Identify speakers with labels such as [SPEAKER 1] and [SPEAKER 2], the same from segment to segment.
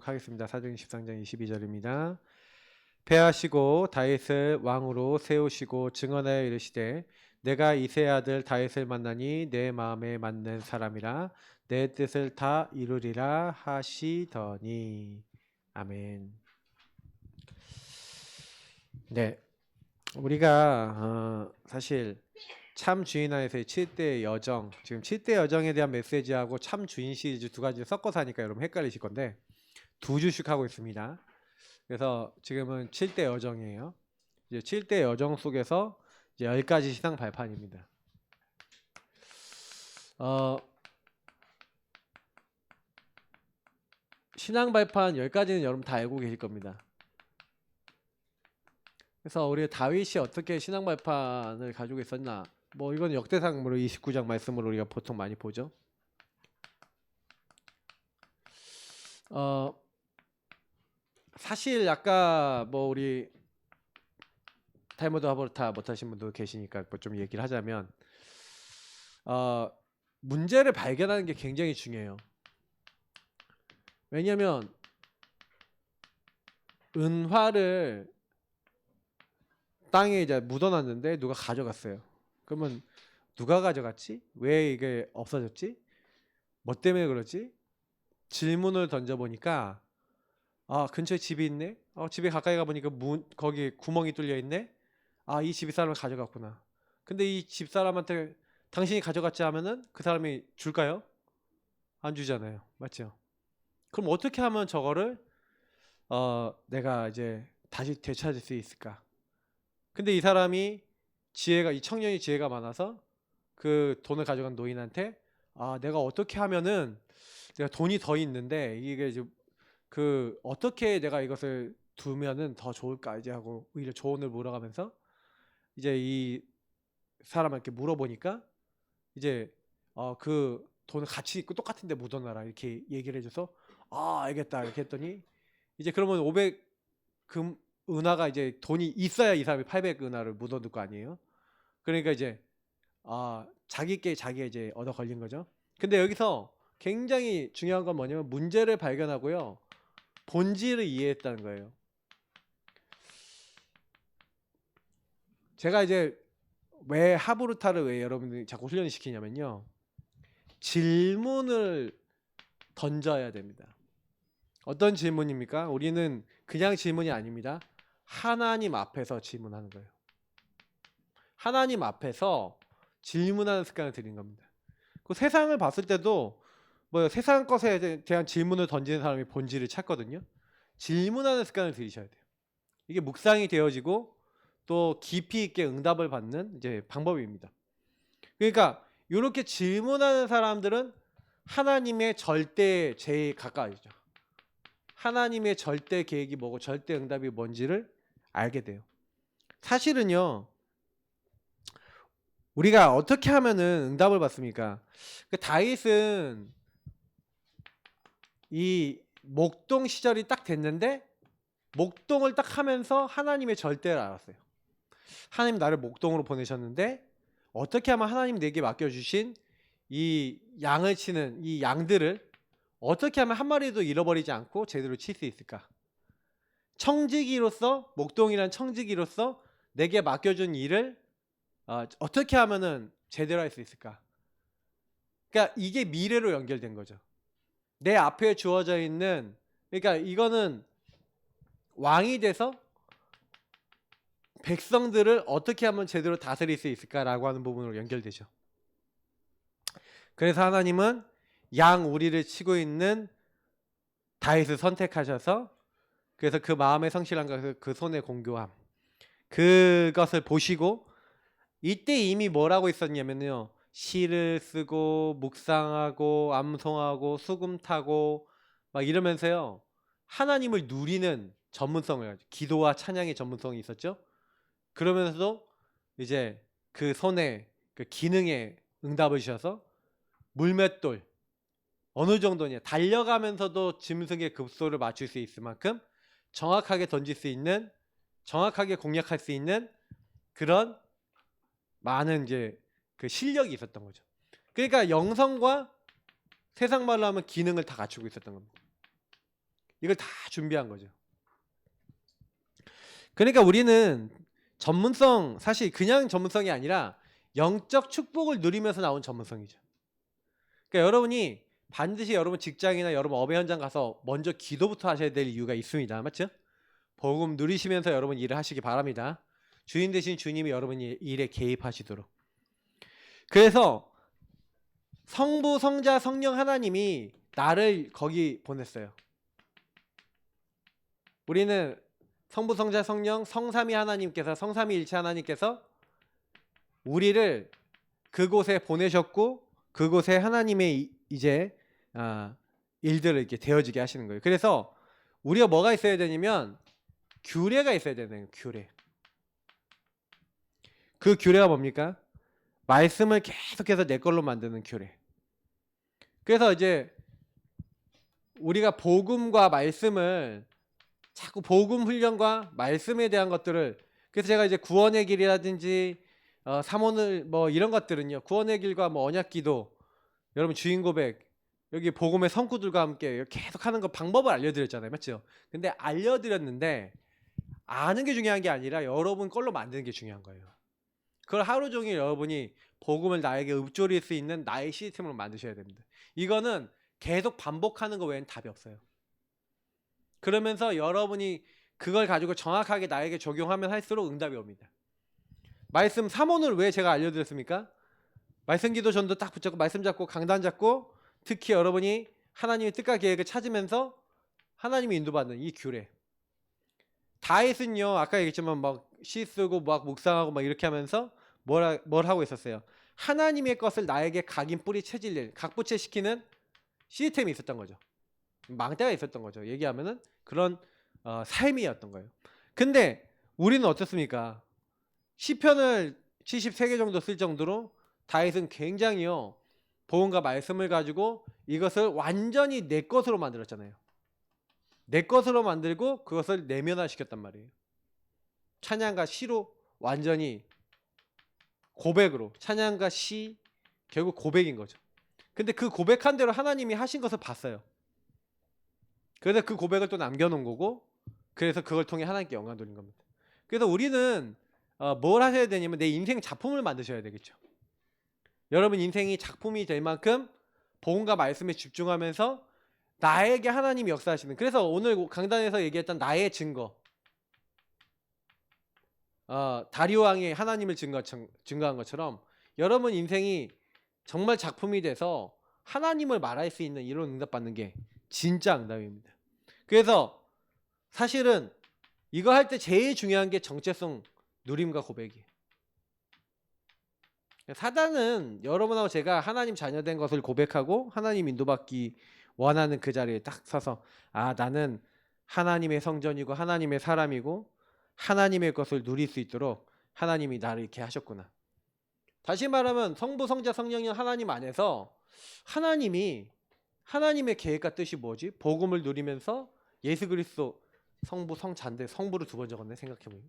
[SPEAKER 1] 하겠습니다. 사도행 13장 22절입니다. 패하시고 다윗을 왕으로 세우시고 증언하여 이르시되 내가 이새의 아들 다윗을 만나니 내 마음에 맞는 사람이라 내 뜻을 다 이루리라 하시더니. 아멘. 네, 우리가 사실 참 주인 안에서의 7대 여정, 지금 7대 여정에 대한 메시지하고 참 주인 시리즈 두 가지를 섞어서 하니까 여러분 헷갈리실 건데 두 주씩 하고 있습니다. 그래서 지금은 7대 여정이에요. 이제 7대 여정 속에서 이제 10가지 신앙 발판입니다. 신앙 발판 10가지는 여러분 다 알고 계실 겁니다. 그래서 우리 다윗이 어떻게 신앙 발판을 가지고 있었나? 뭐 이건 역대상으로 29장 말씀으로 우리가 보통 많이 보죠. 사실 아까 뭐 우리 탈무드 하버타 못하신 분도 계시니까 뭐 좀 얘기를 하자면 문제를 발견하는 게 굉장히 중요해요. 왜냐면 은화를 땅에 이제 묻어놨는데 누가 가져갔어요. 그러면 누가 가져갔지? 왜 이게 없어졌지? 뭐 때문에 그러지? 질문을 던져보니까 근처에 집이 있네? 집에 가까이 가보니까 거기 구멍이 뚫려 있네? 이 집사람을 가져갔구나. 근데 이 집사람한테 당신이 가져갔지 하면은 그 사람이 줄까요? 안 주잖아요. 맞죠? 그럼 어떻게 하면 저거를 내가 이제 다시 되찾을 수 있을까? 근데 이 사람이 이 청년이 지혜가 많아서 그 돈을 가져간 노인한테 내가 어떻게 하면은 내가 돈이 더 있는데 이게 이제 어떻게 내가 이것을 두면은 더 좋을까 이제 하고 오히려 조언을 물어가면서 이제 이 사람한테 물어보니까 이제 그 돈을 같이 있고 똑같은데 묻어놔라 이렇게 얘기를 해줘서 알겠다 이렇게 했더니 이제 그러면 500금 은하가 이제 돈이 있어야 이 사람이 800은하를 묻어둘 거 아니에요. 그러니까 이제 자기께 자기가 이제 얻어 걸린 거죠. 근데 여기서 굉장히 중요한 건 뭐냐면 문제를 발견하고요 본질을 이해했다는 거예요. 제가 이제 왜 하브루타를 왜 여러분들이 자꾸 훈련을 시키냐면요 질문을 던져야 됩니다. 어떤 질문입니까? 우리는 그냥 질문이 아닙니다. 하나님 앞에서 질문하는 거예요. 하나님 앞에서 질문하는 습관을 들인 겁니다. 그 세상을 봤을 때도 뭐 세상 것에 대한 질문을 던지는 사람이 본질을 찾거든요. 질문하는 습관을 들이셔야 돼요. 이게 묵상이 되어지고 또 깊이 있게 응답을 받는 이제 방법입니다. 그러니까 이렇게 질문하는 사람들은 하나님의 절대에 제일 가까이죠. 하나님의 절대 계획이 뭐고 절대 응답이 뭔지를 알게 돼요. 사실은요. 우리가 어떻게 하면은 응답을 받습니까? 다윗은 이 목동 시절이 딱 됐는데 목동을 딱 하면서 하나님의 절대를 알았어요. 하나님 나를 목동으로 보내셨는데 어떻게 하면 하나님 내게 맡겨주신 이 양을 치는 이 양들을 어떻게 하면 한 마리도 잃어버리지 않고 제대로 칠 수 있을까? 청지기로서 목동이란 청지기로서 내게 맡겨준 일을 어떻게 하면은 제대로 할 수 있을까? 그러니까 이게 미래로 연결된 거죠. 내 앞에 주어져 있는 그러니까 이거는 왕이 돼서 백성들을 어떻게 하면 제대로 다스릴 수 있을까라고 하는 부분으로 연결되죠. 그래서 하나님은 양 우리를 치고 있는 다윗을 선택하셔서 그래서 그 마음의 성실함과 그 손의 공교함 그것을 보시고 이때 이미 뭘 하고 있었냐면요. 시를 쓰고 묵상하고 암송하고 수금 타고 막 이러면서요. 하나님을 누리는 전문성을 가지고 기도와 찬양의 전문성이 있었죠. 그러면서도 이제 그 손에 그 기능에 응답을 주셔서 물맷돌 어느 정도냐 달려가면서도 짐승의 급소를 맞출 수 있을 만큼 정확하게 던질 수 있는 정확하게 공략할 수 있는 그런 많은 이제 그 실력이 있었던 거죠. 그러니까 영성과 세상 말로 하면 기능을 다 갖추고 있었던 겁니다. 이걸 다 준비한 거죠. 그러니까 우리는 전문성, 사실 그냥 전문성이 아니라 영적 축복을 누리면서 나온 전문성이죠. 그러니까 여러분이 반드시 여러분 직장이나 여러분 업의 현장 가서 먼저 기도부터 하셔야 될 이유가 있습니다. 맞죠? 복음 누리시면서 여러분 일을 하시기 바랍니다. 주인 되신 주님이 여러분 일에 개입하시도록. 그래서 성부, 성자, 성령 하나님이 나를 거기 보냈어요. 우리는 성부, 성자, 성령, 성삼위 하나님께서, 성삼위일체 하나님께서 우리를 그곳에 보내셨고 그곳에 하나님의 이제 일들을 이렇게 되어지게 하시는 거예요. 그래서 우리가 뭐가 있어야 되냐면 규례가 있어야 되는 규례. 그 규례가 뭡니까? 말씀을 계속해서 내 걸로 만드는 규례. 그래서 이제 우리가 복음과 말씀을 자꾸 복음 훈련과 말씀에 대한 것들을, 그래서 제가 이제 구원의 길이라든지 삼원을 뭐 이런 것들은요, 구원의 길과 뭐 언약기도, 여러분 주인 고백, 여기 복음의 성구들과 함께 계속 하는 거 방법을 알려드렸잖아요. 맞죠? 근데 알려드렸는데 아는 게 중요한 게 아니라 여러분 걸로 만드는 게 중요한 거예요. 그걸 하루 종일 여러분이 복음을 나에게 읊조릴 수 있는 나의 시스템으로 만드셔야 됩니다. 이거는 계속 반복하는 거 외에는 답이 없어요. 그러면서 여러분이 그걸 가지고 정확하게 나에게 적용하면 할수록 응답이 옵니다. 말씀 3원을 왜 제가 알려드렸습니까? 말씀 기도 전도 딱 붙잡고 말씀 잡고 강단 잡고, 특히 여러분이 하나님의 뜻과 계획을 찾으면서 하나님이 인도받는 이 규례. 다윗은요, 아까 얘기했지만 막 시 쓰고 막 묵상하고 막 이렇게 하면서 뭘 하고 있었어요? 하나님의 것을 나에게 각인 뿌리 체질일, 각부채시키는 시스템이 있었던 거죠. 망대가 있었던 거죠. 얘기하면은 그런 삶이었던 거예요. 근데 우리는 어떻습니까? 시편을 73개 정도 쓸 정도로 다윗은 굉장히요, 복음과 말씀을 가지고 이것을 완전히 내 것으로 만들었잖아요. 내 것으로 만들고 그것을 내면화시켰단 말이에요. 찬양과 시로 완전히 고백으로, 찬양과 시 결국 고백인 거죠. 근데 그 고백한 대로 하나님이 하신 것을 봤어요. 그래서 그 고백을 또 남겨놓은 거고, 그래서 그걸 통해 하나님께 영광 돌린 겁니다. 그래서 우리는 뭘 하셔야 되냐면 내 인생 작품을 만드셔야 되겠죠. 여러분 인생이 작품이 될 만큼 복음과 말씀에 집중하면서 나에게 하나님이 역사하시는, 그래서 오늘 강단에서 얘기했던 나의 증거, 다리오 왕이 하나님을 증거한 것처럼 여러분 인생이 정말 작품이 돼서 하나님을 말할 수 있는 이런 응답받는 게 진짜 응답입니다. 그래서 사실은 이거 할 때 제일 중요한 게 정체성 누림과 고백이에요. 사단은 여러분하고 제가 하나님 자녀된 것을 고백하고 하나님 인도받기 원하는 그 자리에 딱 서서, 나는 하나님의 성전이고 하나님의 사람이고 하나님의 것을 누릴 수 있도록 하나님이 나를 이렇게 하셨구나. 다시 말하면 성부, 성자, 성령님 하나님 안에서 하나님의 계획과 뜻이 뭐지? 복음을 누리면서 예수 그리스도, 성부, 성자인데 성부를 두 번 적었네. 생각해보니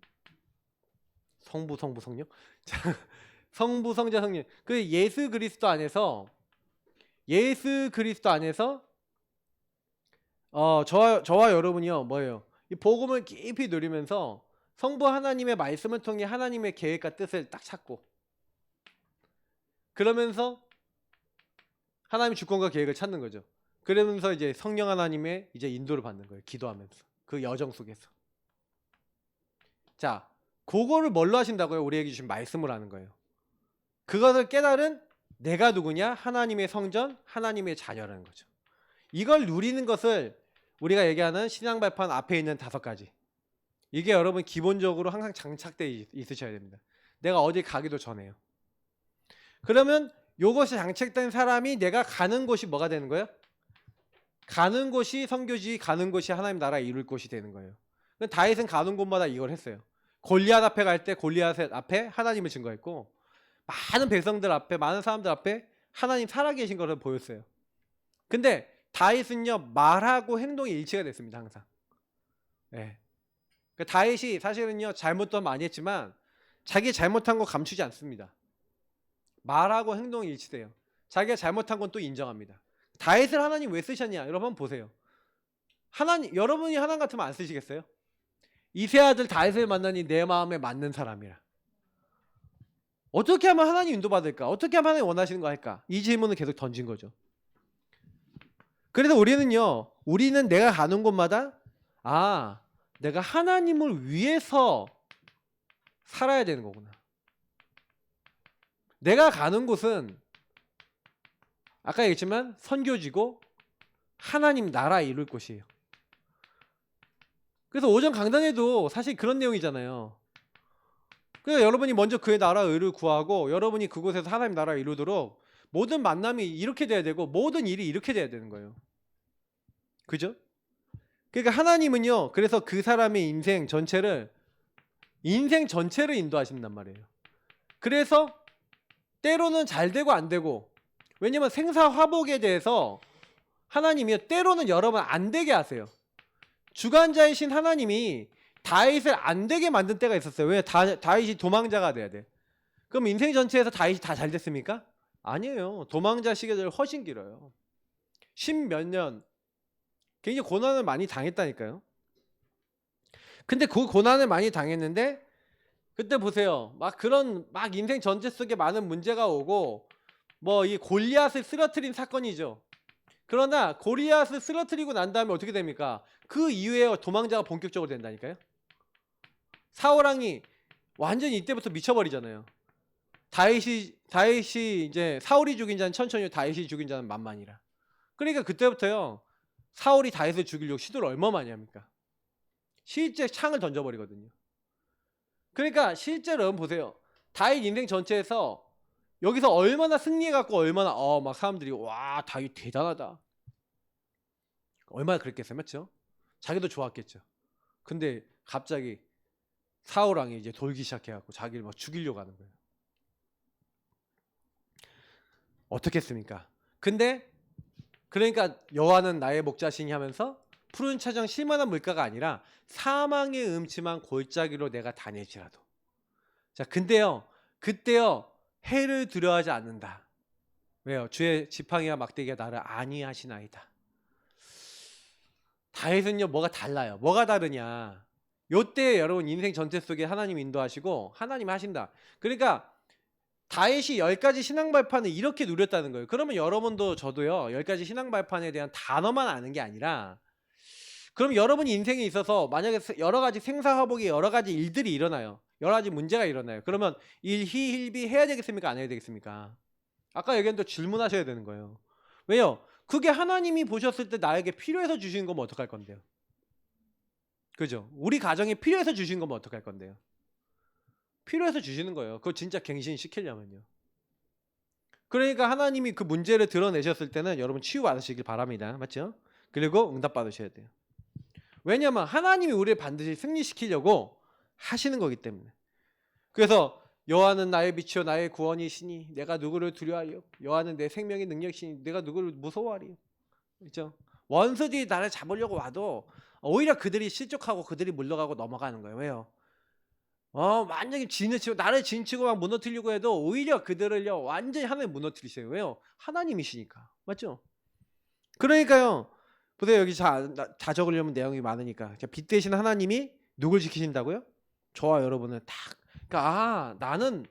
[SPEAKER 1] 성부, 성령. 자, 성부, 성자, 성령. 그 예수 그리스도 안에서 저와 여러분이요, 뭐예요? 이 복음을 깊이 누리면서 성부 하나님의 말씀을 통해 하나님의 계획과 뜻을 딱 찾고, 그러면서 하나님의 주권과 계획을 찾는 거죠. 그러면서 이제 성령 하나님의 이제 인도를 받는 거예요. 기도하면서 그 여정 속에서. 자, 그거를 뭘로 하신다고요? 우리에게 주신 말씀을 하는 거예요. 그것을 깨달은 내가 누구냐? 하나님의 성전, 하나님의 자녀라는 거죠. 이걸 누리는 것을 우리가 얘기하는 신앙 발판 앞에 있는 5가지. 이게 여러분 기본적으로 항상 장착되어 있으셔야 됩니다. 내가 어디 가기도 전에요. 그러면 요것이 장착된 사람이 내가 가는 곳이 뭐가 되는 거예요? 가는 곳이 선교지, 가는 곳이 하나님 나라 이룰 곳이 되는 거예요. 다윗은 가는 곳마다 이걸 했어요. 골리앗 앞에 갈 때 골리앗 앞에 하나님을 증거했고, 많은 백성들 앞에, 많은 사람들 앞에 하나님 살아계신 것을 보였어요. 근데 다윗은요, 말하고 행동이 일치가 됐습니다. 항상. 네. 다윗이 사실은요, 잘못도 많이 했지만 자기 잘못한 거 감추지 않습니다. 말하고 행동이 일치돼요. 자기가 잘못한 건 또 인정합니다. 다윗을 하나님 왜 쓰셨냐? 여러분 보세요. 하나님, 여러분이 하나님 같으면 안 쓰시겠어요? 이 세 아들 다윗을 만나니 내 마음에 맞는 사람이라. 어떻게 하면 하나님 인도받을까? 어떻게 하면 하나님 원하시는 거 할까? 이 질문을 계속 던진 거죠. 그래서 우리는 내가 가는 곳마다 내가 하나님을 위해서 살아야 되는 거구나. 내가 가는 곳은 아까 얘기했지만 선교지고 하나님 나라 이룰 곳이에요. 그래서 오전 강단에도 사실 그런 내용이잖아요. 그래서 여러분이 먼저 그의 나라 의를 구하고 여러분이 그곳에서 하나님 나라 이루도록 모든 만남이 이렇게 돼야 되고 모든 일이 이렇게 돼야 되는 거예요. 그죠? 그러니까 하나님은요, 그래서 그 사람의 인생 전체를 인도하신단 말이에요. 그래서 때로는 잘 되고 안 되고, 왜냐면 생사화복에 대해서 하나님이 때로는 여러분 안 되게 하세요. 주관자이신 하나님이 다윗을 안 되게 만든 때가 있었어요. 왜? 다윗이 도망자가 돼야 돼. 그럼 인생 전체에서 다윗이 다 잘 됐습니까? 아니에요. 도망자 시기들 훨씬 길어요. 10몇 년 굉장히 고난을 많이 당했다니까요. 근데 그 고난을 많이 당했는데 그때 보세요. 막 인생 전체 속에 많은 문제가 오고 뭐 이 골리앗을 쓰러뜨린 사건이죠. 그러나 골리앗을 쓰러뜨리고 난 다음에 어떻게 됩니까? 그 이후에 도망자가 본격적으로 된다니까요. 사울왕이 완전히 이때부터 미쳐버리잖아요. 다윗이 이제 사울이 죽인 자는 천천히, 다윗이 죽인 자는 만만이라. 그러니까 그때부터요, 사울이 다윗을 죽이려고 시도를 얼마 많이 합니까? 실제 창을 던져버리거든요. 그러니까 실제로 여러분 보세요. 다윗 인생 전체에서 여기서 얼마나 승리해갖고 얼마나 막 사람들이 와 다윗 대단하다. 얼마나 그랬겠어요, 맞죠? 자기도 좋았겠죠. 근데 갑자기 사울왕이 이제 돌기 시작해갖고 자기를 막 죽이려고 하는 거예요. 어떻게 했습니까? 근데 그러니까 여호와는 나의 목자시니 하면서 푸른 차정 실만한 물가가 아니라 사망의 음침한 골짜기로 내가 다닐지라도. 자, 근데요, 그때요 해를 두려워하지 않는다. 왜요? 주의 지팡이와 막대기가 나를 안위하시나이다. 다윗은요 뭐가 달라요. 뭐가 다르냐? 요때 여러분 인생 전체 속에 하나님 인도하시고 하나님 하신다. 그러니까 다윗이 10가지 신앙 발판을 이렇게 누렸다는 거예요. 그러면 여러분도 저도요 10가지 신앙 발판에 대한 단어만 아는 게 아니라, 그럼 여러분 인생에 있어서 만약에 여러 가지 생사화복이 여러 가지 일들이 일어나요. 여러 가지 문제가 일어나요. 그러면 일희일비 해야 되겠습니까? 안 해야 되겠습니까? 아까 얘기한 대로 질문하셔야 되는 거예요. 왜요? 그게 하나님이 보셨을 때 나에게 필요해서 주신 거면 어떡할 건데요? 그죠? 우리 가정에 필요해서 주신 거면 어떡할 건데요? 필요해서 주시는 거예요. 그거 진짜 갱신시키려면요. 그러니까 하나님이 그 문제를 드러내셨을 때는 여러분 치유받으시길 바랍니다. 맞죠? 그리고 응답받으셔야 돼요. 왜냐하면 하나님이 우리를 반드시 승리시키려고 하시는 거기 때문에. 그래서 여호와는 나의 빛이요 나의 구원이시니 내가 누구를 두려워하리요? 여호와는 내 생명의 능력이시니 내가 누구를 무서워하리요? 그렇죠? 원수들이 나를 잡으려고 와도 오히려 그들이 실족하고 그들이 물러가고 넘어가는 거예요. 왜요? 완전히 나를 진치고 막 무너뜨리려고 해도 오히려 그들을요 완전히 하나님 무너뜨리세요. 왜요? 하나님이시니까. 맞죠? 그러니까요, 보세요. 여기 다 적으려면 내용이 많으니까. 빛 대신 하나님이 누굴 지키신다고요? 저와 여러분을 딱. 그러니까 나는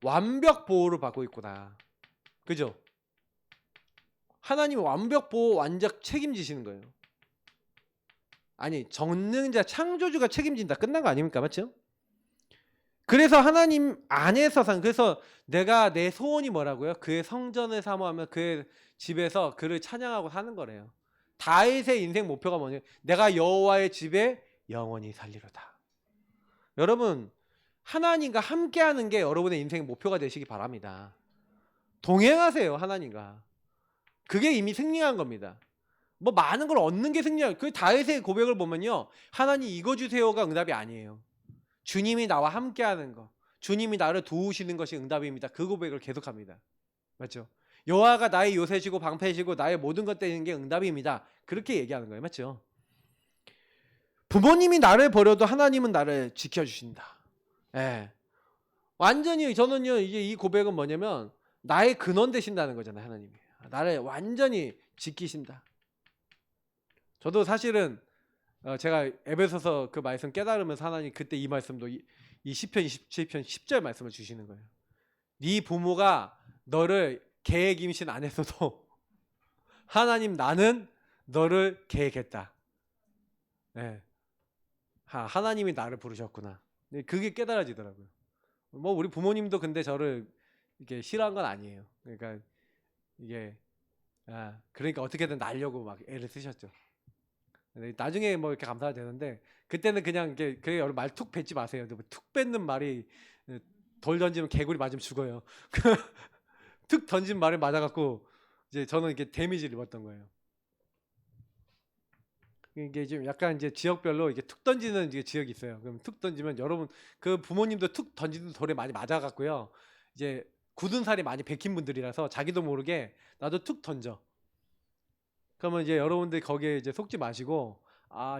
[SPEAKER 1] 완벽 보호를 받고 있구나. 그죠? 하나님이 완벽 보호 완전 책임지시는 거예요. 아니, 전능자 창조주가 책임진다. 끝난 거 아닙니까? 맞죠? 그래서 하나님 안에서 그래서 내가 내 소원이 뭐라고요? 그의 성전을 사모하며 그의 집에서 그를 찬양하고 사는 거래요. 다윗의 인생 목표가 뭐냐? 내가 여호와의 집에 영원히 살리로다. 여러분, 하나님과 함께하는 게 여러분의 인생 목표가 되시기 바랍니다. 동행하세요, 하나님과. 그게 이미 승리한 겁니다. 뭐 많은 걸 얻는 게 승리한. 그 다윗의 고백을 보면요, 하나님 이거 주세요가 응답이 아니에요. 주님이 나와 함께하는 거, 주님이 나를 도우시는 것이 응답입니다. 그 고백을 계속합니다. 맞죠? 여호와가 나의 요새시고 방패시고 나의 모든 것 되는 게 응답입니다. 그렇게 얘기하는 거예요. 맞죠? 부모님이 나를 버려도 하나님은 나를 지켜주신다. 예. 완전히 저는요 이제 이 고백은 뭐냐면 나의 근원 되신다는 거잖아요. 하나님이 나를 완전히 지키신다. 저도 사실은 제가 에베소서 그 말씀 깨달으면서 하나님 그때 이 말씀도 이 시편 27편 10절 말씀을 주시는 거예요. 네 부모가 너를 계획 임신 안 했어도 하나님 나는 너를 계획했다. 네. 하나님이 나를 부르셨구나. 네, 그게 깨달아지더라고요. 뭐 우리 부모님도 근데 저를 이렇게 싫어한 건 아니에요. 그러니까 이게 그러니까 어떻게든 날려고 막 애를 쓰셨죠. 나중에 뭐 이렇게 감사가 되는데 그때는 그냥 이게 그래 여러분 말 툭 뱉지 마세요. 툭 뱉는 말이 돌 던지면 개구리 맞으면 죽어요. 툭 던진 말에 맞아갖고 이제 저는 이렇게 데미지를 입었던 거예요. 이게 좀 약간 이제 지역별로 이게 툭 던지는 이제 지역이 있어요. 그럼 툭 던지면 여러분 그 부모님도 툭 던지는 돌에 많이 맞아갖고요. 이제 굳은 살이 많이 bek힌 분들이라서 자기도 모르게 나도 툭 던져. 그러면 이제 여러분들 거기에 이제 속지 마시고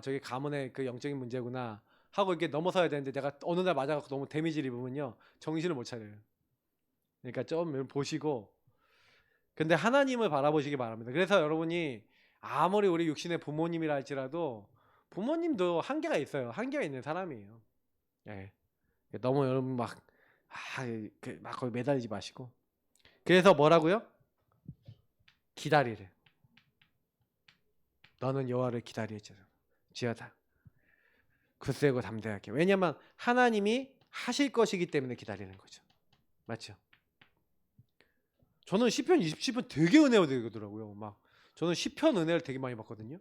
[SPEAKER 1] 저게 가문의 그 영적인 문제구나 하고 이렇게 넘어서야 되는데 내가 어느 날 맞아갖고 너무 데미지를 입으면요 정신을 못 차려요. 그러니까 좀 보시고 근데 하나님을 바라보시기 바랍니다. 그래서 여러분이 아무리 우리 육신의 부모님이라 할지라도 부모님도 한계가 있어요. 한계가 있는 사람이에요. 예. 너무 여러분 막 거기 매달리지 마시고 그래서 뭐라고요? 기다리래. 너는 여호와를 기다리지어다. 굳세고 담대하게. 왜냐면 하나님이 하실 것이기 때문에 기다리는 거죠. 맞죠? 저는 시편 27편 되게 은혜가 되더라고요. 막 저는 시편 은혜를 되게 많이 받거든요.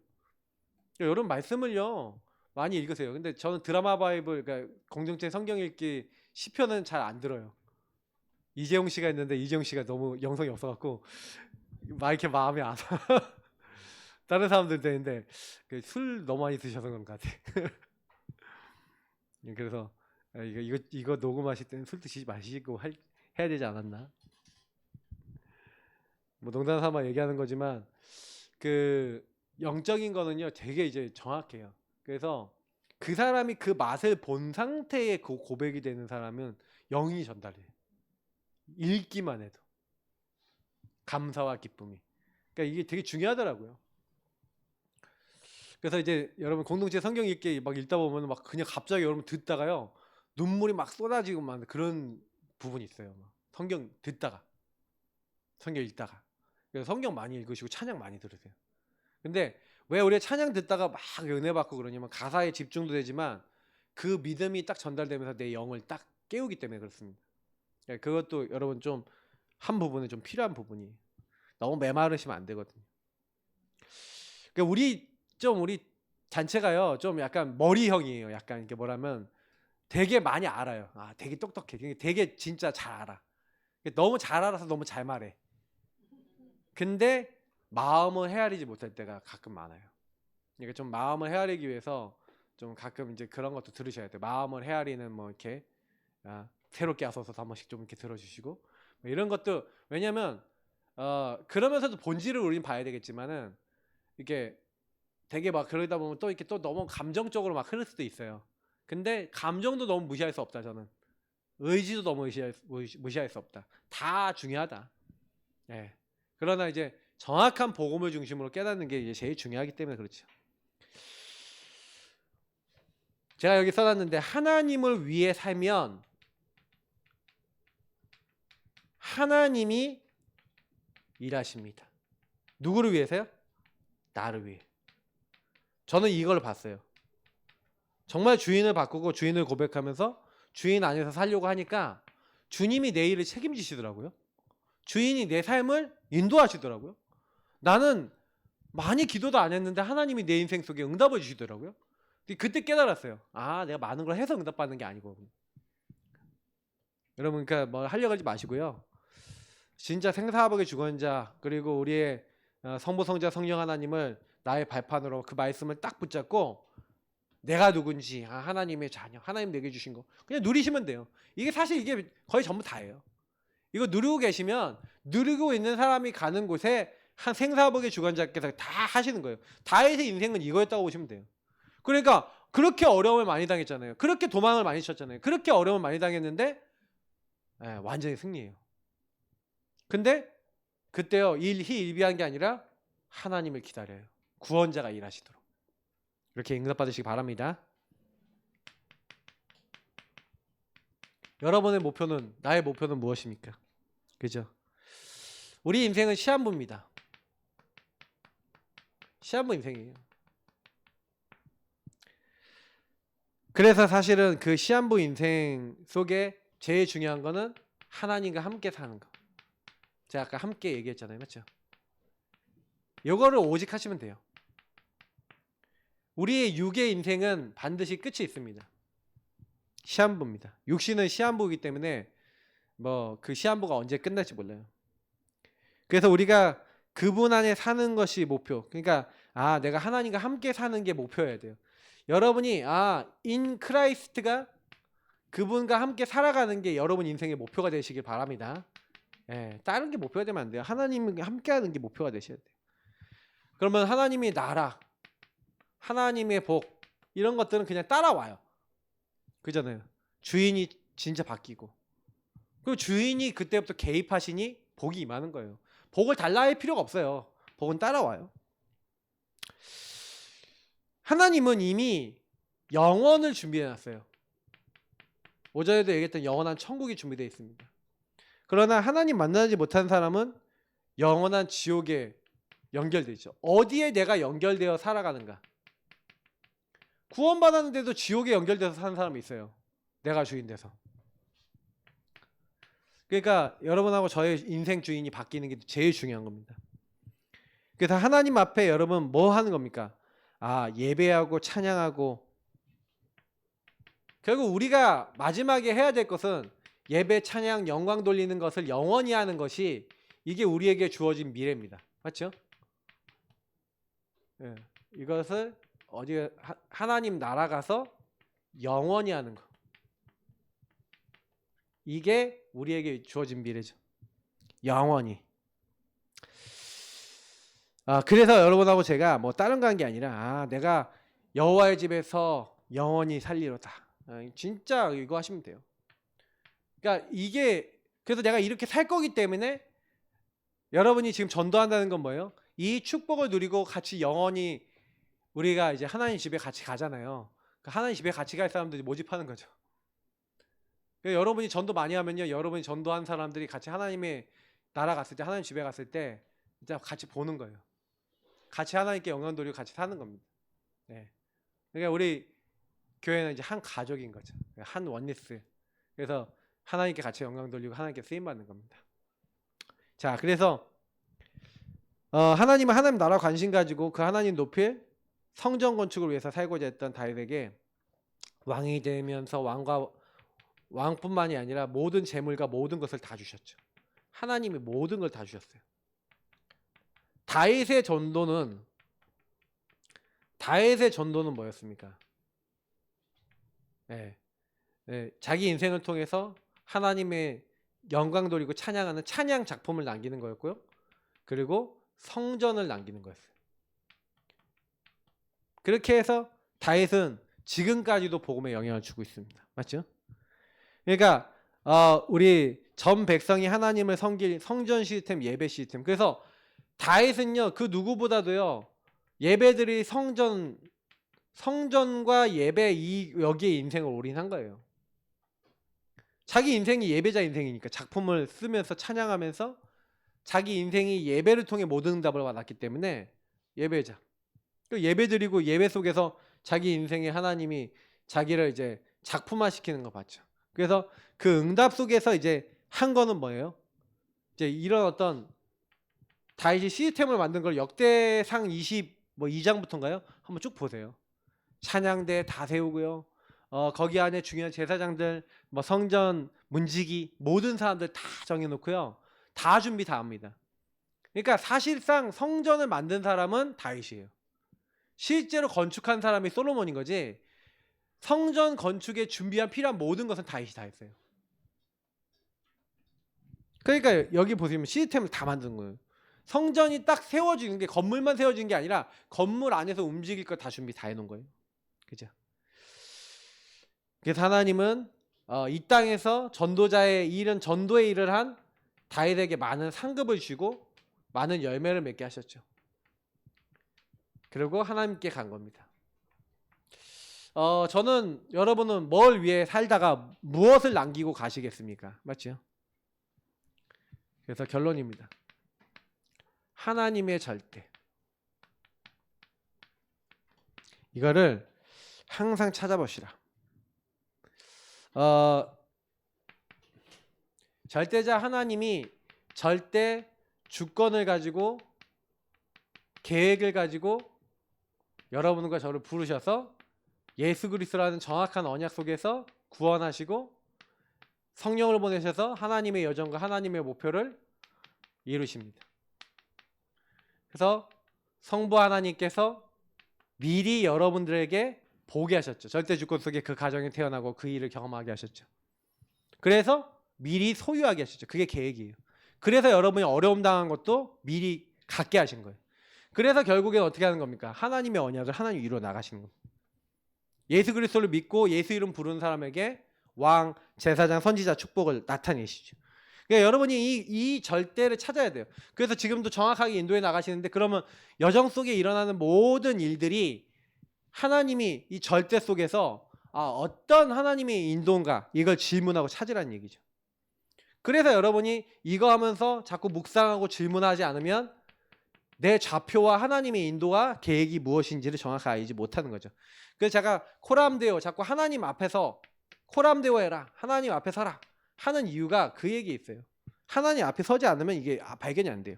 [SPEAKER 1] 여러분 말씀을요 많이 읽으세요. 근데 저는 드라마 바이블 그러니까 공동체 성경 읽기 시편은 잘 안 들어요. 이재용 씨가 있는데 이재용 씨가 너무 영성이 없어갖고 막 이렇게 마음이 안 와. 다른 사람들 되는데 술 너무 많이 드셔서 그런 것 같아. 그래서 이거 녹음하실 때는 술 드시지 마시고 해야 되지 않았나? 뭐 농담 삼아 얘기하는 거지만 그 영적인 거는요 되게 이제 정확해요. 그래서 그 사람이 그 맛을 본 상태의 그 고백이 되는 사람은 영이 전달해. 읽기만 해도 감사와 기쁨이. 그러니까 이게 되게 중요하더라고요. 그래서 이제 여러분 공동체 성경 읽기 막 읽다 보면 막 그냥 갑자기 여러분 듣다가요 눈물이 막 쏟아지고 막 그런 부분이 있어요. 성경 듣다가 성경 읽다가 그래서 성경 많이 읽으시고 찬양 많이 들으세요. 근데 왜 우리가 찬양 듣다가 막 은혜 받고 그러냐면 가사에 집중도 되지만 그 믿음이 딱 전달되면서 내 영을 딱 깨우기 때문에 그렇습니다. 그것도 여러분 좀 한 부분은 좀 필요한 부분이 너무 메마르시면 안 되거든요. 그러니까 우리 단체가요 좀 약간 머리형이에요. 약간 이게 뭐라면 되게 많이 알아요. 되게 똑똑해. 되게 진짜 잘 알아. 너무 잘 알아서 너무 잘 말해. 근데 마음을 헤아리지 못할 때가 가끔 많아요. 그러니까 좀 마음을 헤아리기 위해서 좀 가끔 이제 그런 것도 들으셔야 돼요. 마음을 헤아리는 뭐 이렇게 새롭게 하소서 한 번씩 좀 이렇게 들어주시고 뭐 이런 것도 왜냐면 그러면서도 본질을 우리는 봐야 되겠지만은 이게 되게 막 그러다 보면 또 이렇게 또 너무 감정적으로 막 흐를 수도 있어요. 근데 감정도 너무 무시할 수 없다 저는. 의지도 너무 무시할 수 없다. 다 중요하다. 예. 그러나 이제 정확한 복음을 중심으로 깨닫는 게 이제 제일 중요하기 때문에 그렇죠. 제가 여기 써놨는데 하나님을 위해 살면 하나님이 일하십니다. 누구를 위해서요? 나를 위해. 저는 이걸 봤어요. 정말 주인을 바꾸고 주인을 고백하면서 주인 안에서 살려고 하니까 주님이 내 일을 책임지시더라고요. 주인이 내 삶을 인도하시더라고요. 나는 많이 기도도 안 했는데 하나님이 내 인생 속에 응답을 주시더라고요. 그때 깨달았어요. 내가 많은 걸 해서 응답받는 게 아니고. 여러분 그러니까 뭐 하려고 하지 마시고요. 진짜 생사화복의 주권자 그리고 우리의 성부 성자 성령 하나님을 나의 발판으로 그 말씀을 딱 붙잡고 내가 누군지 하나님의 자녀 하나님 내게 주신 거 그냥 누리시면 돼요. 이게 사실 이게 거의 전부 다예요. 이거 누리고 계시면 누리고 있는 사람이 가는 곳에 한 생사복의 주관자께서 다 하시는 거예요. 다윗의 인생은 이거였다고 보시면 돼요. 그러니까 그렇게 어려움을 많이 당했잖아요. 그렇게 도망을 많이 쳤잖아요. 그렇게 어려움을 많이 당했는데 완전히 승리해요. 근데 그때요 일희일비한 게 아니라 하나님을 기다려요. 구원자가 일하시도록. 이렇게 응답받으시기 바랍니다. 여러분의 목표는, 나의 목표는 무엇입니까? 그죠? 우리 인생은 시한부입니다. 시한부 인생이에요. 그래서 사실은 그 시한부 인생 속에 제일 중요한 거는 하나님과 함께 사는 거. 제가 아까 함께 얘기했잖아요. 맞죠? 요거를 오직 하시면 돼요. 우리의 육의 인생은 반드시 끝이 있습니다. 시한부입니다. 육신은 시한부이기 때문에 뭐 그 시한부가 언제 끝날지 몰라요. 그래서 우리가 그분 안에 사는 것이 목표. 그러니까 내가 하나님과 함께 사는 게 목표여야 돼요. 여러분이 인 크라이스트가 그분과 함께 살아가는 게 여러분 인생의 목표가 되시길 바랍니다. 예, 다른 게 목표가 되면 안 돼요. 하나님과 함께 하는 게 목표가 되셔야 돼요. 그러면 하나님의 나라, 하나님의 복 이런 것들은 그냥 따라와요. 그잖아요. 주인이 진짜 바뀌고 그리고 주인이 그때부터 개입하시니 복이 임하는 거예요. 복을 달라 할 필요가 없어요. 복은 따라와요. 하나님은 이미 영원을 준비해놨어요. 오전에도 얘기했던 영원한 천국이 준비되어 있습니다. 그러나 하나님 만나지 못한 사람은 영원한 지옥에 연결되죠. 어디에 내가 연결되어 살아가는가? 구원받았는데도 지옥에 연결돼서 사는 사람이 있어요. 내가 주인 돼서. 그러니까 여러분하고 저의 인생 주인이 바뀌는 게 제일 중요한 겁니다. 그래서 하나님 앞에 여러분 뭐 하는 겁니까? 예배하고 찬양하고. 결국 우리가 마지막에 해야 될 것은 예배, 찬양, 영광 돌리는 것을 영원히 하는 것이 이게 우리에게 주어진 미래입니다. 맞죠? 예, 이것을 하나님 나라 가서 영원히 하는 거. 이게 우리에게 주어진 미래죠. 영원히. 그래서 여러분하고 제가 뭐 다른 거 한 게 아니라 내가 여호와의 집에서 영원히 살리로다. 진짜 이거 하시면 돼요. 그러니까 그래서 내가 이렇게 살 거기 때문에 여러분이 지금 전도한다는 건 뭐예요? 이 축복을 누리고 같이 영원히 우리가 이제 하나님 집에 같이 가잖아요. 하나님 집에 같이 갈 사람들이 모집하는 거죠. 그러니까 여러분이 전도 많이 하면요, 여러분이 전도한 사람들이 같이 하나님의 나라 갔을 때, 하나님 집에 갔을 때 진짜 같이 보는 거예요. 같이 하나님께 영광 돌리고 같이 사는 겁니다. 네. 그러니까 우리 교회는 이제 한 가족인 거죠. 한 원리스. 그래서 하나님께 같이 영광 돌리고 하나님께 쓰임 받는 겁니다. 자, 그래서 하나님은 하나님 나라 관심 가지고 그 하나님 높일 성전 건축을 위해서 살고자 했던 다윗에게 왕이 되면서 왕뿐만이 아니라 모든 재물과 모든 것을 다 주셨죠. 하나님이 모든 걸 다 주셨어요. 다윗의 전도는 뭐였습니까? 자기 인생을 통해서 하나님의 영광 돌리고 찬양하는 찬양 작품을 남기는 거였고요. 그리고 성전을 남기는 거였어요. 그렇게 해서 다윗은 지금까지도 복음에 영향을 주고 있습니다. 맞죠? 그러니까 우리 전 백성이 하나님을 섬길 성전 시스템, 예배 시스템. 그래서 다윗은요, 그 누구보다도요, 예배들이 성전과 예배 여기에 인생을 올인한 거예요. 자기 인생이 예배자 인생이니까 작품을 쓰면서 찬양하면서 자기 인생이 예배를 통해 모든 응답을 받았기 때문에 예배자. 예배 드리고 예배 속에서 자기 인생에 하나님이 자기를 이제 작품화 시키는 거 봤죠. 그래서 그 응답 속에서 이제 한 거는 뭐예요? 이제 이런 어떤 다윗이 시스템을 만든 걸 역대상 22장부터인가요? 한번 쭉 보세요. 찬양대 다 세우고요. 거기 안에 중요한 제사장들, 뭐 성전 문지기 모든 사람들 다 정해놓고요. 다 준비 다 합니다. 그러니까 사실상 성전을 만든 사람은 다윗이에요. 실제로 건축한 사람이 솔로몬인 거지. 성전 건축에 준비한 필요한 모든 것은 다윗이 다 했어요. 그러니까 여기 보시면 시스템을 다 만든 거예요. 성전이 딱 세워지는 게 건물만 세워지는 게 아니라 건물 안에서 움직일 거 다 준비 다 해놓은 거예요. 그죠? 그래서 하나님은 이 땅에서 전도자의 일은 전도의 일을 한 다윗에게 많은 상급을 주고 많은 열매를 맺게 하셨죠. 그리고 하나님께 간 겁니다. 저는 여러분은 뭘 위해 살다가 무엇을 남기고 가시겠습니까? 맞죠? 그래서 결론입니다. 하나님의 절대. 이거를 항상 찾아보시라. 절대자 하나님이 절대 주권을 가지고 계획을 가지고 여러분과 저를 부르셔서 예수 그리스도라는 정확한 언약 속에서 구원하시고 성령을 보내셔서 하나님의 여정과 하나님의 목표를 이루십니다. 그래서 성부 하나님께서 미리 여러분들에게 보게 하셨죠. 절대 주권 속에 그 가정에 태어나고 그 일을 경험하게 하셨죠. 그래서 미리 소유하게 하셨죠. 그게 계획이에요. 그래서 여러분이 어려움 당한 것도 미리 갖게 하신 거예요. 그래서 결국엔 어떻게 하는 겁니까? 하나님의 언약을 하나님 이루어 나가시는 겁니다. 예수 그리스도를 믿고 예수 이름 부르는 사람에게 왕, 제사장, 선지자 축복을 나타내시죠. 그러니까 여러분이 이 절대를 찾아야 돼요. 그래서 지금도 정확하게 인도해 나가시는데 그러면 여정 속에 일어나는 모든 일들이 하나님이 이 절대 속에서 어떤 하나님의 인도인가 이걸 질문하고 찾으라는 얘기죠. 그래서 여러분이 이거 하면서 자꾸 묵상하고 질문하지 않으면 내 좌표와 하나님의 인도와 계획이 무엇인지를 정확하게 알지 못하는 거죠. 그래서 제가 코람데오 자꾸 하나님 앞에서 코람데오 해라, 하나님 앞에 서라 하는 이유가 그 얘기에 있어요. 하나님 앞에 서지 않으면 이게 발견이 안 돼요.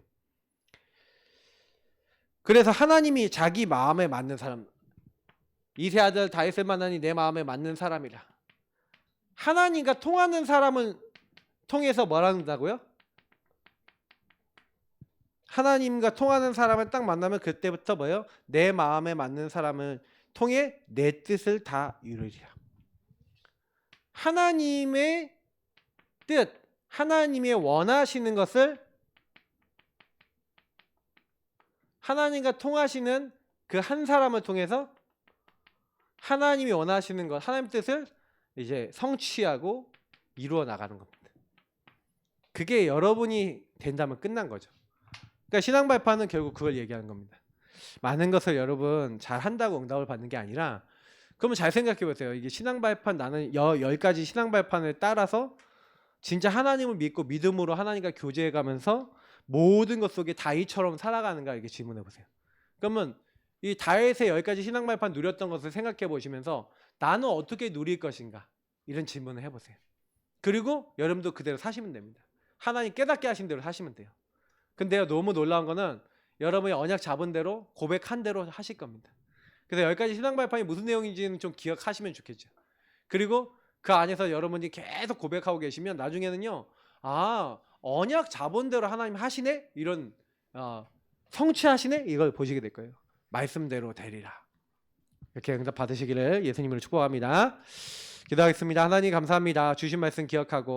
[SPEAKER 1] 그래서 하나님이 자기 마음에 맞는 사람, 이세 아들 다윗을 만나니 내 마음에 맞는 사람이라. 하나님과 통하는 사람을 통해서 뭘 한다고요? 하나님과 통하는 사람을 딱 만나면 그때부터 뭐예요? 내 마음에 맞는 사람을 통해 내 뜻을 다 이루리라. 하나님의 뜻, 하나님의 원하시는 것을 하나님과 통하시는 그 한 사람을 통해서 하나님이 원하시는 것, 하나님의 뜻을 이제 성취하고 이루어 나가는 겁니다. 그게 여러분이 된다면 끝난 거죠. 그러니까 신앙 발판은 결국 그걸 얘기하는 겁니다. 많은 것을 여러분 잘 한다고 응답을 받는 게 아니라, 그러면 잘 생각해 보세요. 이게 신앙 발판, 나는 10가지 신앙 발판을 따라서 진짜 하나님을 믿고 믿음으로 하나님과 교제해 가면서 모든 것 속에 다윗처럼 살아가는가, 이렇게 질문해 보세요. 그러면 이 다윗의 10가지 신앙 발판 누렸던 것을 생각해 보시면서 나는 어떻게 누릴 것인가, 이런 질문을 해보세요. 그리고 여러분도 그대로 사시면 됩니다. 하나님 깨닫게 하신 대로 사시면 돼요. 근데요, 너무 놀라운 거는 여러분이 언약 잡은 대로 고백한 대로 하실 겁니다. 그래서 10가지 신앙 발판이 무슨 내용인지는 좀 기억하시면 좋겠죠. 그리고 그 안에서 여러분이 계속 고백하고 계시면 나중에는요, 언약 잡은 대로 하나님 하시네? 이런 성취하시네? 이걸 보시게 될 거예요. 말씀대로 되리라. 이렇게 응답 받으시기를 예수님으로 축복합니다. 기도하겠습니다. 하나님 감사합니다. 주신 말씀 기억하고